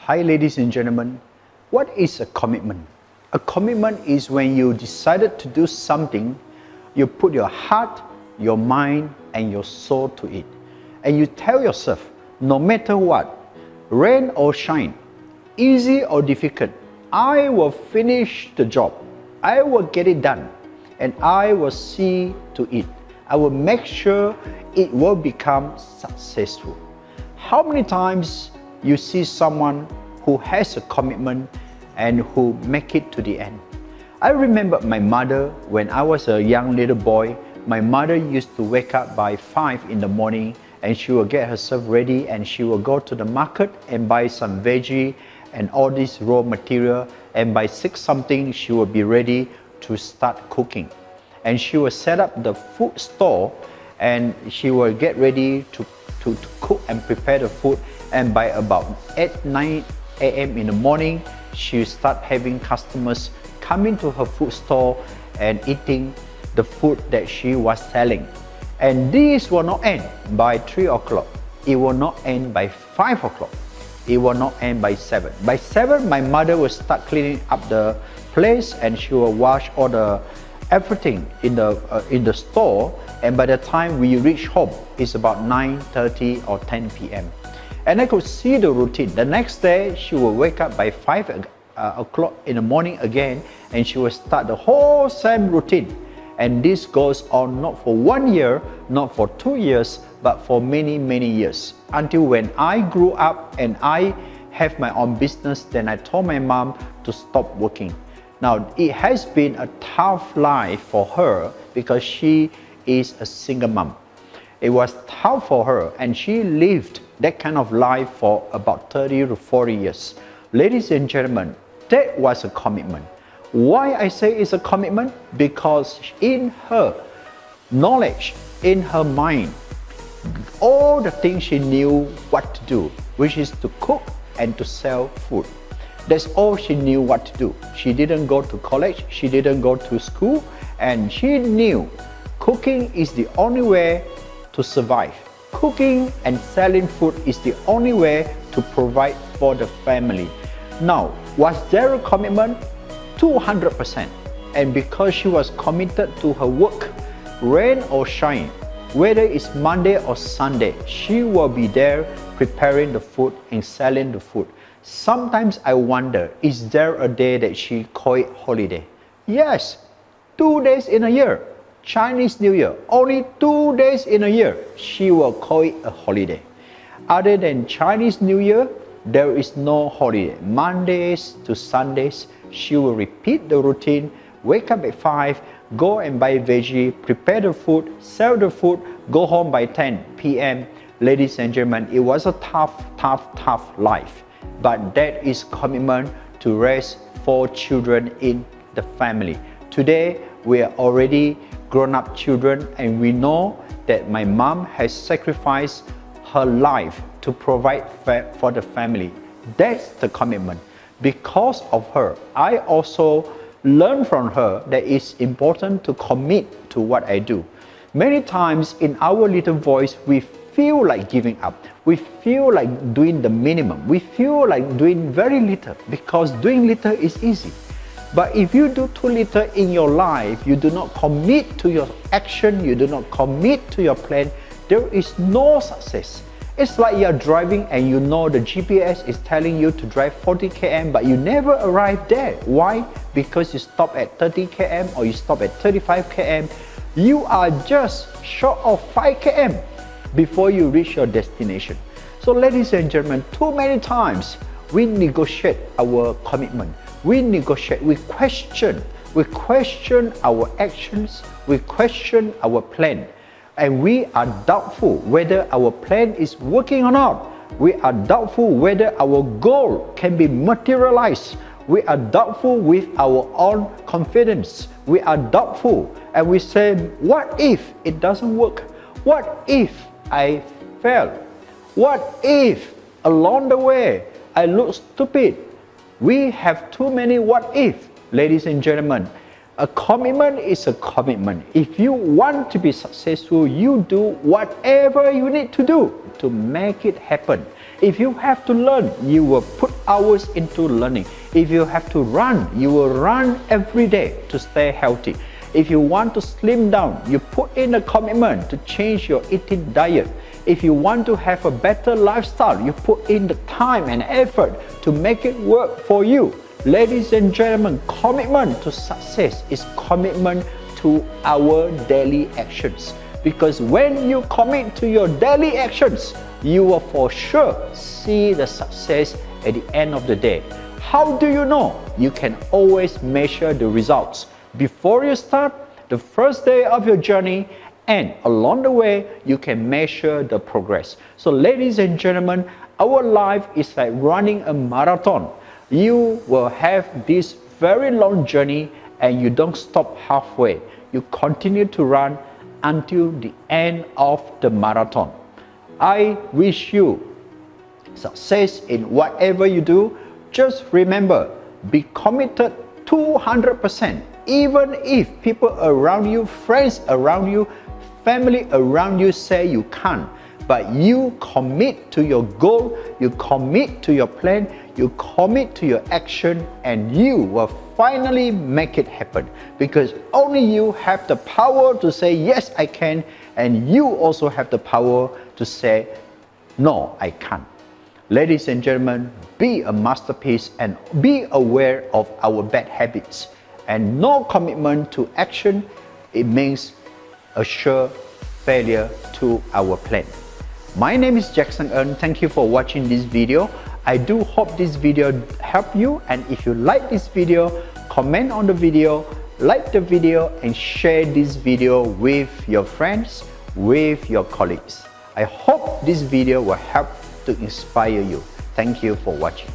Hi ladies and gentlemen, what is a commitment? A commitment is when you decided to do something, you put your heart, your mind and your soul to it. And you tell yourself, no matter what, rain or shine, easy or difficult, I will finish the job. I will get it done and I will see to it. I will make sure it will become successful. How many times you see someone who has a commitment and who make it to the end? I remember my mother when I was a young little boy. My mother used to wake up by 5 in the morning and she will get herself ready and she will go to the market and buy some veggie and all this raw material, and by 6 something she will be ready to start cooking. And she will set up the food store and she will get ready to cook and prepare the food, and by about 8-9 a.m. in the morning she will start having customers coming to her food store and eating the food that she was selling. And this will not end by 3 o'clock. It will not end by 5 o'clock. It will not end by 7. By 7, my mother will start cleaning up the place and she will wash all the everything in the store. And by the time we reach home, it's about 9:30 or 10 p.m. And I could see the routine. The next day, she will wake up by 5 o'clock in the morning again and she will start the whole same routine. And this goes on not for 1 year, not for 2 years, but for many years. Until when I grew up and I have my own business, then I told my mom to stop working. Now, it has been a tough life for her because she is a single mom. It was tough for her and she lived that kind of life for about 30 to 40 years. Ladies and gentlemen, that was a commitment. Why I say it's a commitment? Because in her knowledge, in her mind, all the things she knew what to do, which is to cook and to sell food. That's all she knew what to do. She didn't go to college, she didn't go to school, and she knew cooking is the only way to survive. Cooking and selling food is the only way to provide for the family. Now, was there a commitment? 200%. And because she was committed to her work, rain or shine, whether it's Monday or Sunday, she will be there preparing the food and selling the food. Sometimes I wonder, is there a day that she call it holiday? Yes, 2 days in a year. Chinese New Year, only 2 days in a year, she will call it a holiday. Other than Chinese New Year, there is no holiday. Mondays to Sundays, she will repeat the routine, wake up at 5, go and buy veggie, prepare the food, sell the food, go home by 10 p.m. Ladies and gentlemen, it was a tough life. But that is commitment to raise 4 children in the family. Today, we are already grown-up children and we know that my mom has sacrificed her life to provide for the family. That's the commitment. Because of her, I also learned from her that it's important to commit to what I do. Many times in our little voice, we feel like giving up. We feel like doing the minimum. We feel like doing very little because doing little is easy. But if you do too little in your life, you do not commit to your action, you do not commit to your plan, there is no success. It's like you're driving and you know the GPS is telling you to drive 40 km but you never arrive there. Why? Because you stop at 30 km or you stop at 35 km. You are just short of 5 km before you reach your destination. So ladies and gentlemen, too many times we negotiate our commitment. We negotiate, we question our actions, we question our plan. And we are doubtful whether our plan is working or not. We are doubtful whether our goal can be materialized. We are doubtful with our own confidence. We are doubtful and we say, what if it doesn't work? What if I fail? What if along the way I look stupid? We have too many what if. Ladies and gentlemen, a commitment is a commitment. If you want to be successful, you do whatever you need to do to make it happen. If you have to learn, you will put hours into learning. If you have to run, you will run every day to stay healthy. If you want to slim down, you put in a commitment to change your eating diet. If you want to have a better lifestyle, you put in the time and effort to make it work for you. Ladies and gentlemen, commitment to success is commitment to our daily actions. Because when you commit to your daily actions, you will for sure see the success at the end of the day. How do you know? You can always measure the results before you start, the first day of your journey, and along the way, you can measure the progress. So ladies and gentlemen, our life is like running a marathon. You will have this very long journey and you don't stop halfway. You continue to run until the end of the marathon. I wish you success in whatever you do. Just remember, be committed 200%. Even if people around you, friends around you, family around you say you can't, but you commit to your goal, you commit to your plan, you commit to your action, and you will finally make it happen. Because only you have the power to say, yes, I can, and you also have the power to say, no, I can't. Ladies and gentlemen, be a masterpiece and be aware of our bad habits. And no commitment to action, it means a sure failure to our plan. My name is Jackson Ng. Thank you for watching this video. I do hope this video helped you, and if you like this video, comment on the video, like the video, and share this video with your friends, with your colleagues. I hope this video will help to inspire you. Thank you for watching.